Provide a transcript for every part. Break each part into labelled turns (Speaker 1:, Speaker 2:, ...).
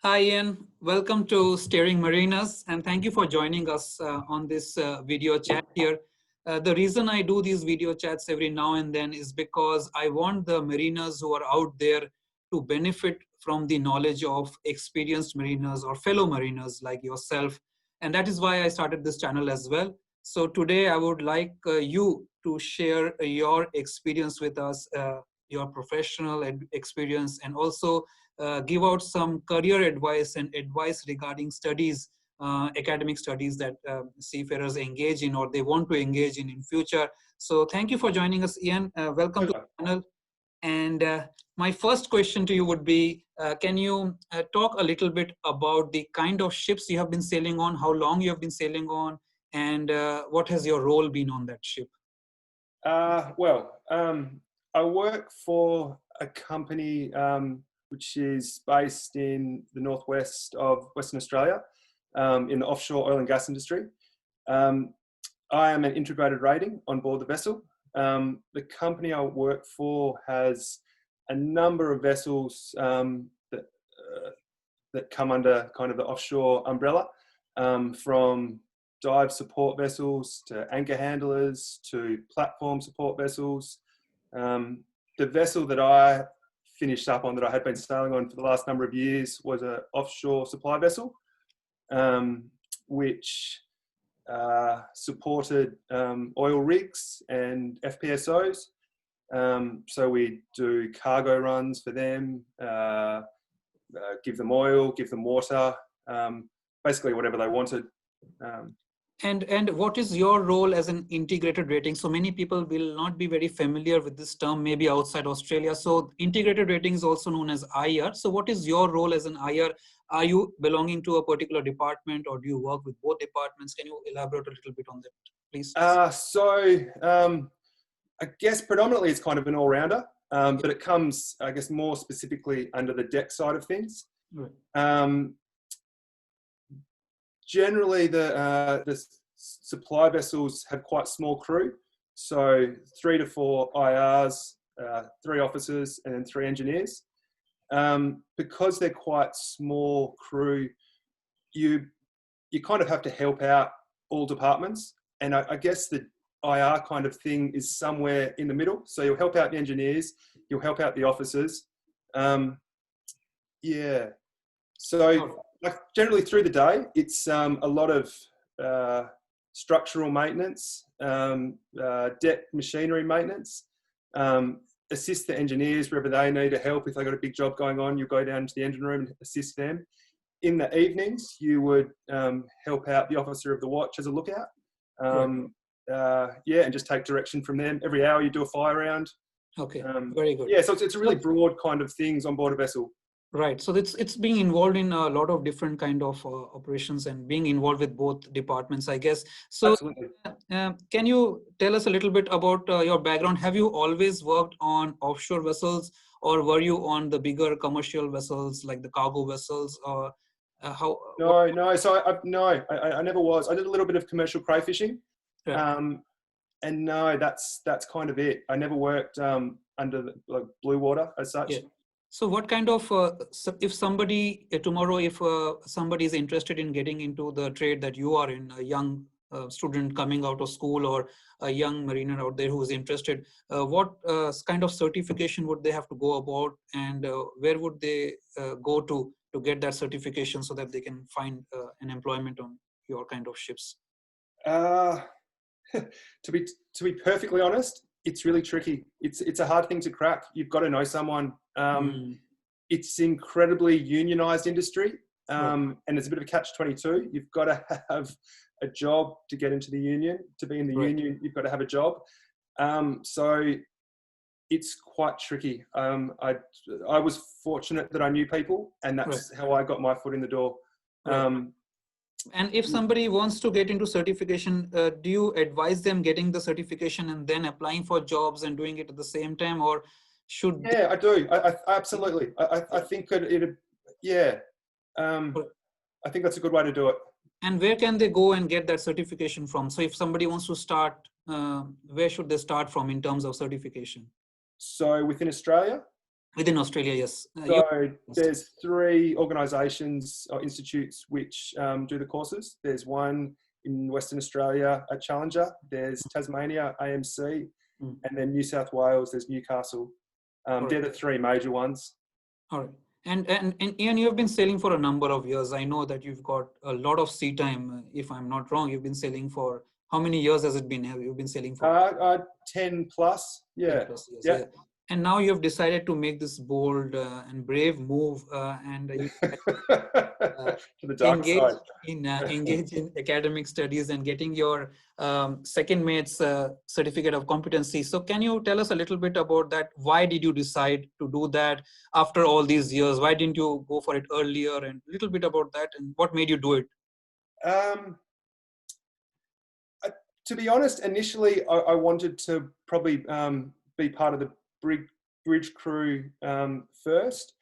Speaker 1: Hi, Ian. Welcome to Steering Marinas, and thank you for joining us on this video chat here. The reason I do these video chats every now and then is because I want the mariners who are out there to benefit from the knowledge of experienced mariners or fellow mariners like yourself. And that is why I started this channel as well. So today I would like you to share your experience with us, your professional experience, and also give out some career advice and advice regarding studies, academic studies that seafarers engage in or they want to engage in future. So thank you for joining us, Ian. Welcome to the channel. And my first question to you would be, can you talk a little bit about the kind of ships you have been sailing on, how long you have been sailing on, and what has your role been on that ship?
Speaker 2: I work for a company which is based in the northwest of Western Australia, in the offshore oil and gas industry. I am an integrated rating on board the vessel. The company I work for has a number of vessels that come under kind of the offshore umbrella, from dive support vessels to anchor handlers to platform support vessels. The vessel that I finished up on, that I had been sailing on for the last number of years, was an offshore supply vessel, which supported oil rigs and FPSOs. So we do cargo runs for them, give them oil, give them water, basically whatever they wanted.
Speaker 1: And what is your role as an integrated rating? So many people will not be very familiar with this term, maybe outside Australia. So integrated rating is also known as IR. So what is your role as an IR? Are you belonging to a particular department, or do you work with both departments? Can you elaborate a little bit on that, please?
Speaker 2: I guess predominantly it's kind of an all-rounder, but it comes, I guess, more specifically under the deck side of things. Right. Generally, the supply vessels have quite small crew, so 3 to 4 IRs, 3 officers, and then 3 engineers. Because they're quite small crew, you kind of have to help out all departments, and I guess the IR kind of thing is somewhere in the middle. So you'll help out the engineers, you'll help out the officers. Yeah. So like generally through the day, it's a lot of structural maintenance, deck machinery maintenance, assist the engineers wherever they need help. If they've got a big job going on, you go down to the engine room and assist them. In the evenings, you would help out the officer of the watch as a lookout. And just take direction from them. Every hour you do a fire round.
Speaker 1: Okay, very good.
Speaker 2: Yeah, so it's a really broad kind of things on board a vessel.
Speaker 1: Right. So it's being involved in a lot of different kind of operations and being involved with both departments, I guess. So can you tell us a little bit about your background? Have you always worked on offshore vessels, or were you on the bigger commercial vessels like the cargo vessels, or how?
Speaker 2: No. So I never was. I did a little bit of commercial crayfishing. Right. And no, that's kind of it. I never worked under the blue water as such.
Speaker 1: Yeah. So what kind of, if somebody tomorrow, if somebody is interested in getting into the trade that you are in, a young student coming out of school or a young mariner out there who is interested, what kind of certification would they have to go about, and where would they go to get that certification so that they can find an employment on your kind of ships?
Speaker 2: To be perfectly honest, it's really tricky. It's a hard thing to crack. You've got to know someone. It's incredibly unionized industry, and it's a bit of a catch-22. You've got to have a job to get into the union. To be in the union, you've got to have a job. So it's quite tricky. I was fortunate that I knew people, and that's how I got my foot in the door.
Speaker 1: And if somebody wants to get into certification, do you advise them getting the certification and then applying for jobs and doing it at the same time, or should?
Speaker 2: Yeah, I do. I absolutely. I think I think that's a good way to do it.
Speaker 1: And where can they go and get that certification from? So if somebody wants to start, where should they start from in terms of certification?
Speaker 2: So within Australia?
Speaker 1: Within Australia, yes.
Speaker 2: So there's 3 organisations or institutes which do the courses. There's one in Western Australia at Challenger. There's Tasmania, AMC, and then New South Wales, there's Newcastle. They're the 3 major ones.
Speaker 1: All right. And Ian, you have been sailing for a number of years. I know that you've got a lot of sea time. If I'm not wrong, you've been sailing for how many years has it been? Have you been sailing for?
Speaker 2: 10 plus. Yeah.
Speaker 1: 10 plus years.
Speaker 2: Yeah.
Speaker 1: And now you have decided to make this bold and brave move, and you
Speaker 2: to the dark side.
Speaker 1: Engage in academic studies and getting your second mate's certificate of competency. So can you tell us a little bit about that? Why did you decide to do that after all these years? Why didn't you go for it earlier? And a little bit about that and what made you do it?
Speaker 2: To be honest, initially I wanted to probably be part of the bridge crew first,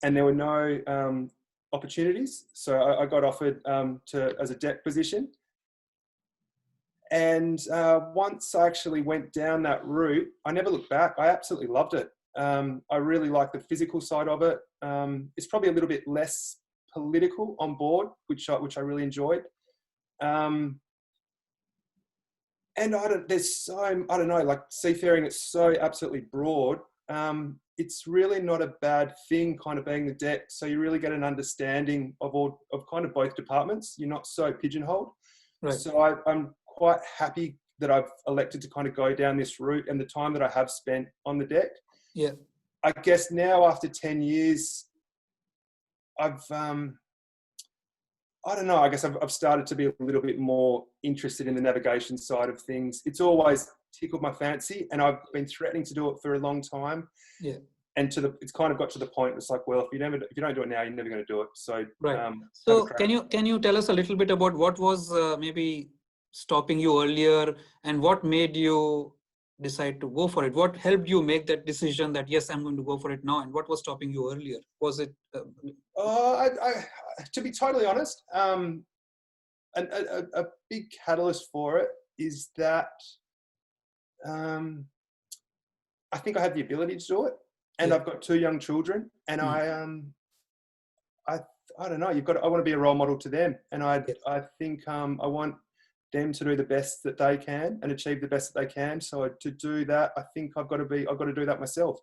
Speaker 2: and there were no opportunities. So I got offered as a deck position. And once I actually went down that route, I never looked back. I absolutely loved it. I really like the physical side of it. It's probably a little bit less political on board, which I really enjoyed. And I don't know, like seafaring, it's so absolutely broad. It's really not a bad thing kind of being the deck. So you really get an understanding of kind of both departments. You're not so pigeonholed. Right. So I'm quite happy that I've elected to kind of go down this route, and the time that I have spent on the deck.
Speaker 1: Yeah.
Speaker 2: I guess now after 10 years, I don't know, I guess I've started to be a little bit more interested in the navigation side of things. It's always tickled my fancy, and I've been threatening to do it for a long time.
Speaker 1: Yeah.
Speaker 2: And it's kind of got to the point, it's like, well, if you don't do it now, you're never going to do it. So,
Speaker 1: right. So can you tell us a little bit about what was maybe stopping you earlier, and what made you decide to go for it? What helped you make that decision that, yes, I'm going to go for it now? And what was stopping you earlier? Was it?
Speaker 2: To be totally honest, a big catalyst for it is that I think I have the ability to do it, and I've got 2 young children, and I don't know. I want to be a role model to them, and I think I want them to do the best that they can and achieve the best that they can. So to do that, I think I've got to do that myself.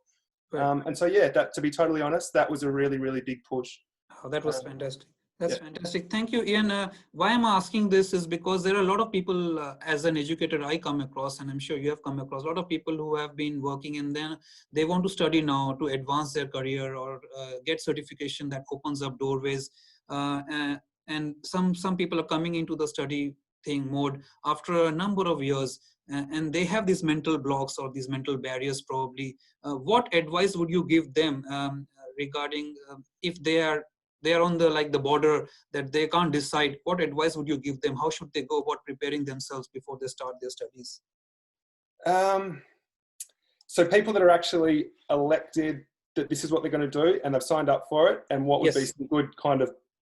Speaker 2: Right. And so, yeah, to be totally honest, that was a really, really big push.
Speaker 1: Oh, that was fantastic. That's fantastic. Thank you, Ian. Why I'm asking this is because there are a lot of people, as an educator, I come across, and I'm sure you have come across, a lot of people who have been working, and then they want to study now to advance their career or get certification that opens up doorways. And some people are coming into the study thing mode after a number of years, and they have these mental blocks or these mental barriers probably. What advice would you give them regarding if they are on the border that they can't decide? What advice would you give them? How should they go about preparing themselves before they start their studies?
Speaker 2: So people that are actually elected that this is what they're going to do and they've signed up for it, and what would be some good kind of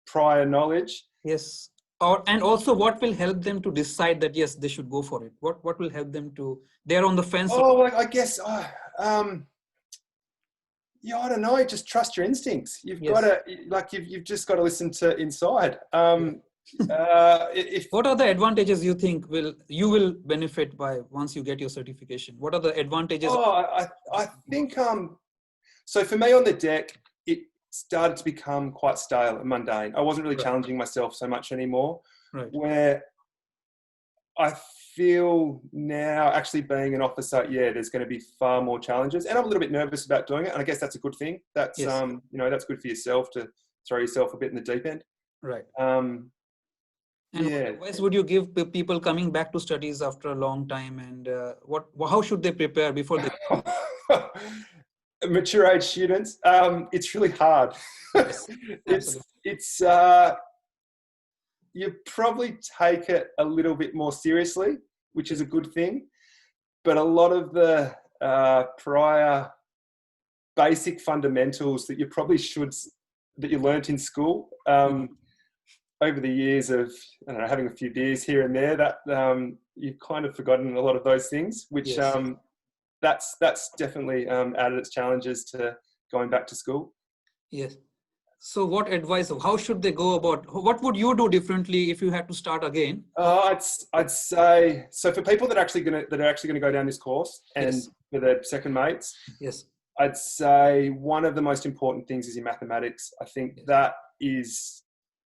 Speaker 2: prior knowledge?
Speaker 1: Yes. And also what will help them to decide that, yes, they should go for it? What will help them to, they're on the fence?
Speaker 2: I guess, yeah, I don't know. Just trust your instincts. You've got to, you've just got to listen to inside.
Speaker 1: What are the advantages you think you will benefit by once you get your certification? What are the advantages?
Speaker 2: I think, so for me on the deck, it started to become quite stale and mundane. I wasn't really challenging myself so much anymore.
Speaker 1: Right.
Speaker 2: Where I feel now, actually being an officer, there's going to be far more challenges, and I'm a little bit nervous about doing it. And I guess that's a good thing. That's that's good for yourself to throw yourself a bit in the deep end.
Speaker 1: Right. And what advice would you give people coming back to studies after a long time, and how should they prepare before they?
Speaker 2: Mature age students, it's really hard.
Speaker 1: Yes,
Speaker 2: it's you probably take it a little bit more seriously, which is a good thing. But a lot of the prior basic fundamentals that you learnt in school over the years of, I don't know, having a few beers here and there, that you've kind of forgotten a lot of those things, which that's definitely added its challenges to going back to school.
Speaker 1: Yes. So what advice, how should they go about, what would you do differently if you had to start again?
Speaker 2: I'd say, so for people that are actually going to go down this course, and
Speaker 1: Yes.
Speaker 2: for their second mates,
Speaker 1: Yes.
Speaker 2: I'd say one of the most important things is your mathematics. I think
Speaker 1: Yes.
Speaker 2: that is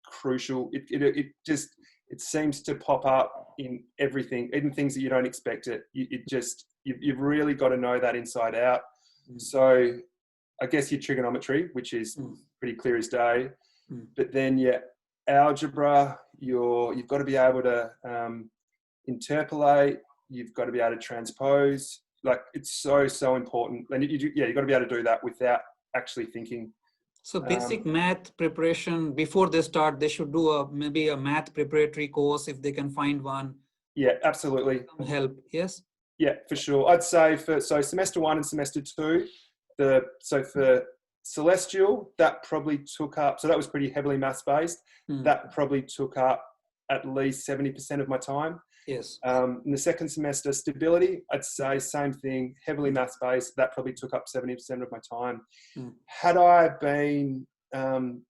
Speaker 2: crucial. It seems to pop up in everything, even things that you don't expect it. You've really got to know that inside out. So I guess your trigonometry, which is pretty clear as day, but then your algebra, you've got to be able to interpolate. You've got to be able to transpose. Like, it's so important. And you've got to be able to do that without actually thinking.
Speaker 1: So basic math preparation before they start, they should do maybe a math preparatory course if they can find one.
Speaker 2: Yeah, absolutely.
Speaker 1: Some help. Yes.
Speaker 2: Yeah, for sure. I'd say so semester 1 and semester 2, for Celestial, that probably took up, so that was pretty heavily maths based. That probably took up at least 70% of my time.
Speaker 1: Yes.
Speaker 2: In the second semester, Stability, I'd say same thing, heavily maths based. That probably took up 70% of my time. Had I been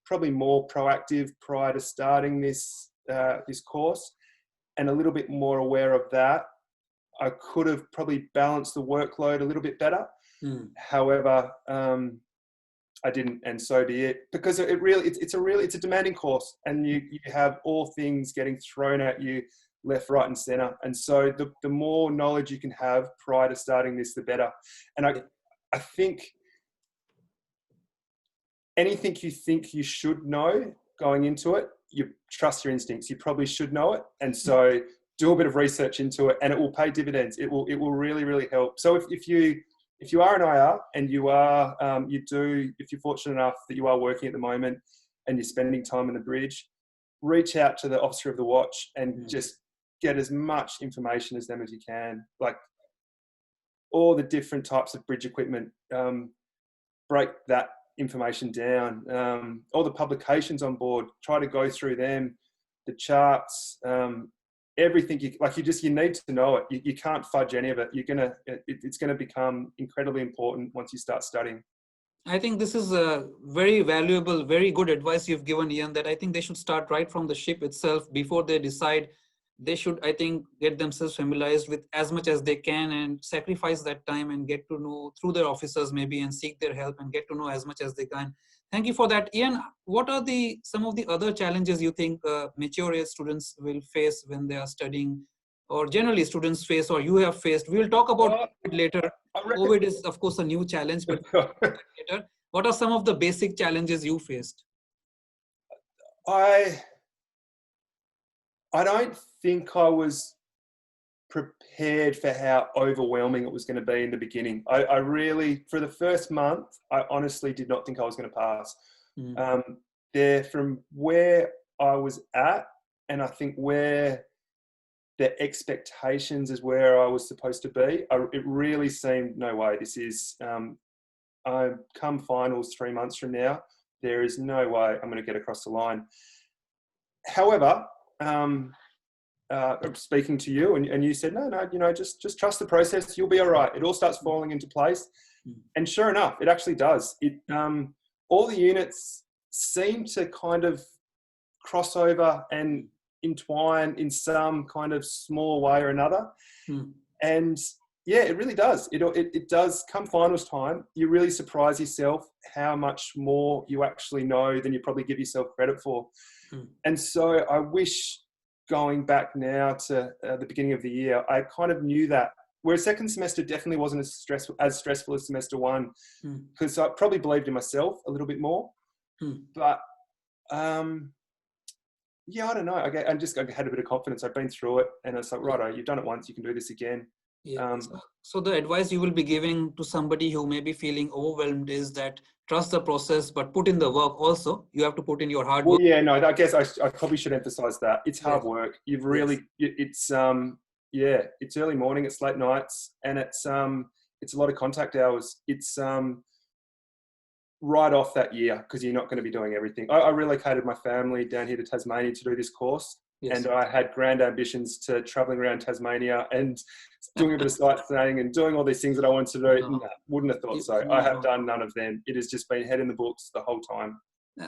Speaker 2: probably more proactive prior to starting this course, and a little bit more aware of that, I could have probably balanced the workload a little bit better. However, I didn't, and so be it, because it's a demanding course, and you have all things getting thrown at you left, right, and center. And so the more knowledge you can have prior to starting this, the better. And I think anything you think you should know going into it, you trust your instincts. You probably should know it, and so do a bit of research into it, and it will pay dividends. It will really, really help. So if you are an IR and if you're fortunate enough that you are working at the moment and you're spending time on the bridge, reach out to the officer of the watch and just get as much information as them as you can. Like, all the different types of bridge equipment, break that information down. All the publications on board, try to go through them, the charts, everything. You need to know it. You can't fudge any of it. It's gonna become incredibly important once you start studying.
Speaker 1: I think this is a very valuable, very good advice you've given, Ian, that I think they should start right from the ship itself before they decide. They should, I think, get themselves familiarized with as much as they can and sacrifice that time and get to know through their officers maybe and seek their help and get to know as much as they can. Thank you for that. Ian, what are some of the other challenges you think mature age students will face when they are studying, or generally students face, or you have faced? We will talk about it later. COVID is, of course, a new challenge, but later. What are some of the basic challenges you faced?
Speaker 2: I don't think I was prepared for how overwhelming it was going to be in the beginning. I really, for the first month, I honestly did not think I was going to pass. From where I was at, and I think where the expectations is where I was supposed to be, it really seemed, no way, this is, I come finals 3 months from now, there is no way I'm going to get across the line. However, speaking to you, and you said, no, just trust the process. You'll be all right. It all starts falling into place. And sure enough, it actually does. All the units seem to kind of cross over and entwine in some kind of small way or another. And yeah, it really does. It does. Come finals time, you really surprise yourself how much more you actually know than you probably give yourself credit for. And so I wish, going back now to the beginning of the year, I kind of knew that. Whereas second semester definitely wasn't as stressful as semester 1, because I probably believed in myself a little bit more. But yeah, I don't know. I had a bit of confidence. I've been through it, and it's like, righto, you've done it once, you can do this again.
Speaker 1: Yeah. So the advice you will be giving to somebody who may be feeling overwhelmed is that trust the process, but put in the work also. You have to put in your hard work.
Speaker 2: Well, yeah, no, I guess I probably should emphasize that. It's hard work. You've really, it's early morning, it's late nights, and it's a lot of contact hours. It's right off that year, because you're not going to be doing everything. I relocated my family down here to Tasmania to do this course.
Speaker 1: Yes.
Speaker 2: and I had grand ambitions to traveling around Tasmania and doing a bit of sightseeing and doing all these things that I wanted to do.
Speaker 1: No,
Speaker 2: Nah, wouldn't have thought so. I have
Speaker 1: no.
Speaker 2: done none of them. It has just been head in the books the whole time.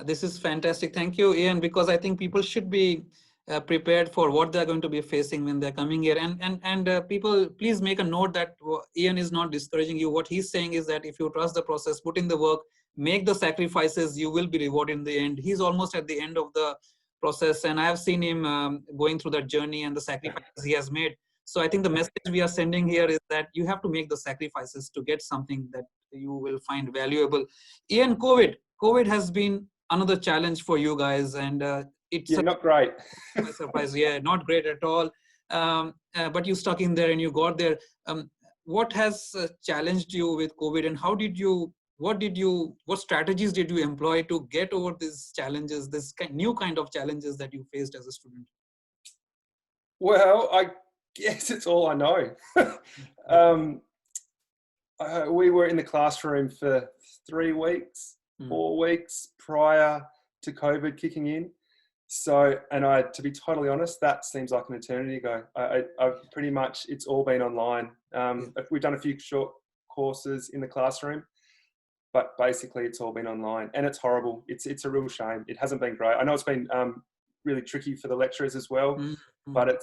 Speaker 1: This is fantastic. Thank you, Ian, because I think people should be prepared for what they're going to be facing when they're coming here. And people, please make a note that Ian is not discouraging you. What he's saying is that if you trust the process, put in the work, make the sacrifices, you will be rewarded in the end. He's almost at the end of the process, and I have seen him going through that journey and the sacrifices he has made. So I think the message we are sending here is that you have to make the sacrifices to get something that you will find valuable. Ian, COVID has been another challenge for you guys, and it's
Speaker 2: not great.
Speaker 1: a surprise. Yeah, not great at all. But you stuck in there and you got there. What has challenged you with COVID, and what strategies did you employ to get over these challenges, this new kind of challenges that you faced as a student?
Speaker 2: Well, I guess it's all I know. We were in the classroom for 3 weeks, 4 weeks prior to COVID kicking in. So, and to be totally honest, that seems like an eternity ago. I've pretty much, it's all been online. We've done a few short courses in the classroom, but basically it's all been online, and it's horrible. It's a real shame. It hasn't been great. I know it's been really tricky for the lecturers as well, but it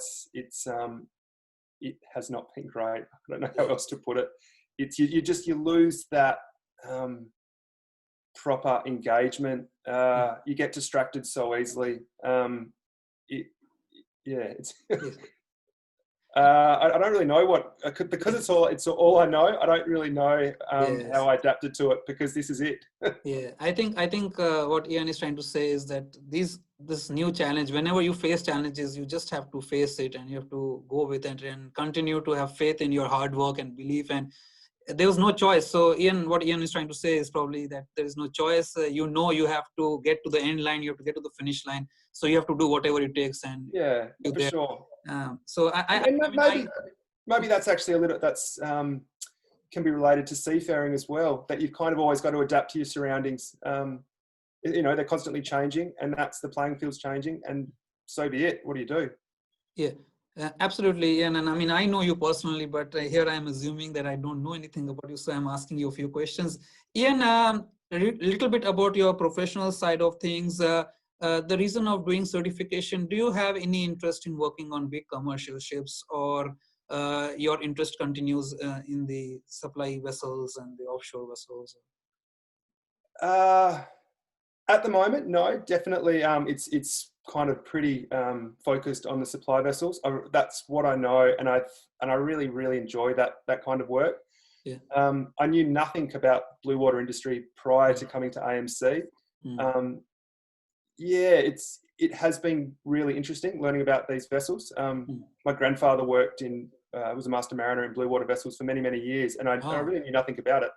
Speaker 2: has not been great. I don't know how else to put it. It's you lose that proper engagement. You get distracted so easily. It's. I don't really know because it's all I know. I don't really know how I adapted to it, because this is it.
Speaker 1: Yeah, I think what Ian is trying to say is that this new challenge, whenever you face challenges, you just have to face it, and you have to go with it and continue to have faith in your hard work and belief. And there was no choice. So what Ian is trying to say is probably that there is no choice. You have to get to the end line. You have to get to the finish line. So you have to do whatever it takes. And
Speaker 2: yeah, for sure.
Speaker 1: So
Speaker 2: maybe that's actually a little can be related to seafaring as well. That you've kind of always got to adapt to your surroundings. They're constantly changing, and that's the playing field's changing, and so be it. What do you do?
Speaker 1: Yeah. Absolutely, Ian. And I mean, I know you personally, but here I'm assuming that I don't know anything about you, so I'm asking you a few questions. Ian, a little bit about your professional side of things. The reason of doing certification, do you have any interest in working on big commercial ships, or your interest continues in the supply vessels and the offshore vessels?
Speaker 2: At the moment, no, definitely. It's kind of pretty focused on the supply vessels. That's what I know, and I really, really enjoy that kind of work.
Speaker 1: Yeah.
Speaker 2: I knew nothing about blue water industry prior to coming to AMC. It has been really interesting learning about these vessels. My grandfather worked was a master mariner in blue water vessels for many, many years, and I really knew nothing about it.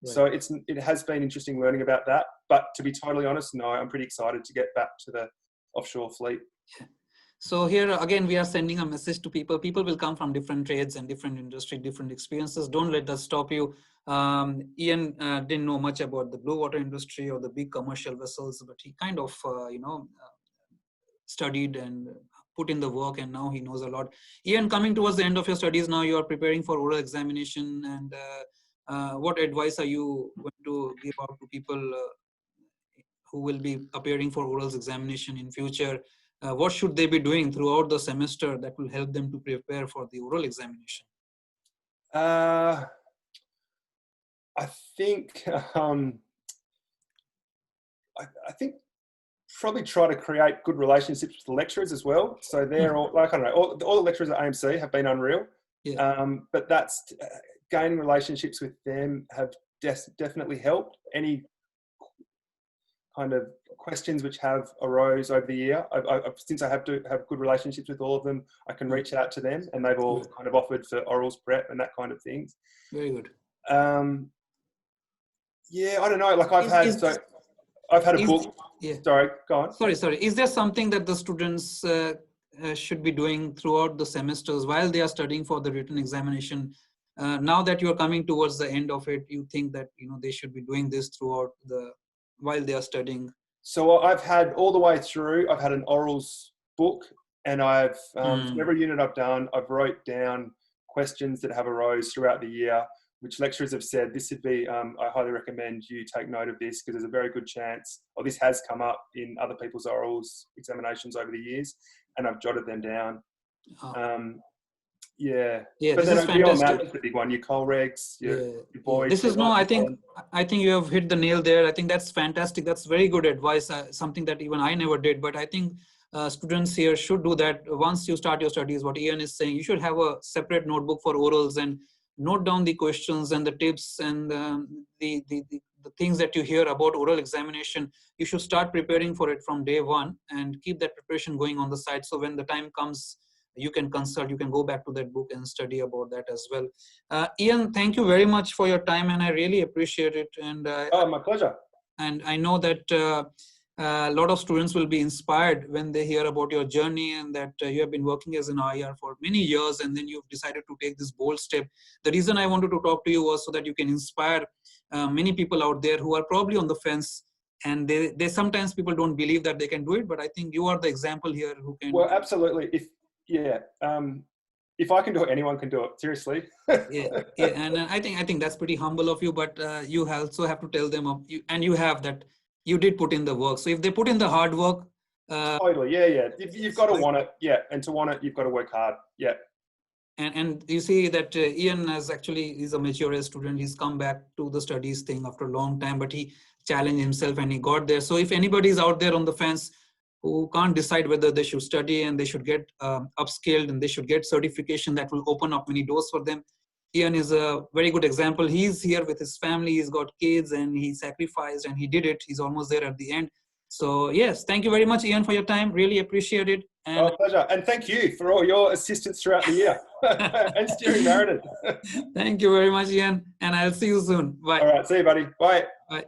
Speaker 2: Right. So it has been interesting learning about that. But to be totally honest, no, I'm pretty excited to get back to the offshore fleet.
Speaker 1: Yeah. So here again, we are sending a message to people. People will come from different trades and different industry, different experiences. Don't let that stop you. Ian didn't know much about the blue water industry or the big commercial vessels, but he kind of, studied and put in the work, and now he knows a lot. Ian, coming towards the end of your studies now, you are preparing for oral examination, and what advice are you going to give out to people who will be appearing for oral examination in future? What should they be doing throughout the semester that will help them to prepare for the oral examination?
Speaker 2: I think I think probably try to create good relationships with the lecturers as well. So they're all, like, I don't know, all the lecturers at AMC have been unreal. Yeah. But that's gaining relationships with them have definitely helped. Any kind of questions which have arose over the year, since I have to have good relationships with all of them, I can reach out to them, and they've all kind of offered for orals prep and that kind of things.
Speaker 1: Very good.
Speaker 2: Yeah, I don't know. Like I've had a book.
Speaker 1: Yeah.
Speaker 2: Sorry, go on.
Speaker 1: Sorry. Is there something that the students should be doing throughout the semesters while they are studying for the written examination? Now that you are coming towards the end of it, you think that they should be doing this throughout while they are studying?
Speaker 2: So I've had all the way through. I've had an orals book And I've, for every unit I've done, I've wrote down questions that have arose throughout the year, which lecturers have said, this would be, I highly recommend you take note of this because there's a very good chance, or this has come up in other people's orals examinations over the years, and I've jotted them down.
Speaker 1: Yeah,
Speaker 2: but
Speaker 1: this
Speaker 2: then
Speaker 1: is
Speaker 2: beyond
Speaker 1: fantastic.
Speaker 2: that, that's the big one, your coal regs, your boys.
Speaker 1: This is no, I think you have hit the nail there. I think that's fantastic. That's very good advice, something that even I never did, but I think students here should do that. Once you start your studies, what Ian is saying, you should have a separate notebook for orals and note down the questions and the tips and the things that you hear about oral examination. You should start preparing for it from day one and keep that preparation going on the side. So when the time comes, you can consult, you can go back to that book and study about that as well. Ian, thank you very much for your time, and I really appreciate it. And
Speaker 2: my pleasure.
Speaker 1: And I know that a lot of students will be inspired when they hear about your journey and that you have been working as an IR for many years, and then you've decided to take this bold step. The reason I wanted to talk to you was so that you can inspire many people out there who are probably on the fence, and they sometimes people don't believe that they can do it, but I think you are the example here who can.
Speaker 2: Well, absolutely. If I can do it, anyone can do it. Seriously.
Speaker 1: And I think that's pretty humble of you. But you also have to tell them, and you have that you did put in the work. So if they put in the hard work,
Speaker 2: totally, you've got to want it, and to want it, you've got to work hard,
Speaker 1: And you see that Ian he's a mature student. He's come back to the studies thing after a long time, but he challenged himself and he got there. So if anybody's out there on the fence who can't decide whether they should study and they should get upskilled and they should get certification, that will open up many doors for them. Ian is a very good example. He's here with his family, he's got kids, and he sacrificed and he did it. He's almost there at the end. So yes, thank you very much, Ian, for your time. Really appreciate it.
Speaker 2: And pleasure. And thank you for all your assistance throughout the year and steering Maritime.
Speaker 1: Thank you very much, Ian. And I'll see you soon. Bye.
Speaker 2: All right. See you, buddy. Bye.
Speaker 1: Bye.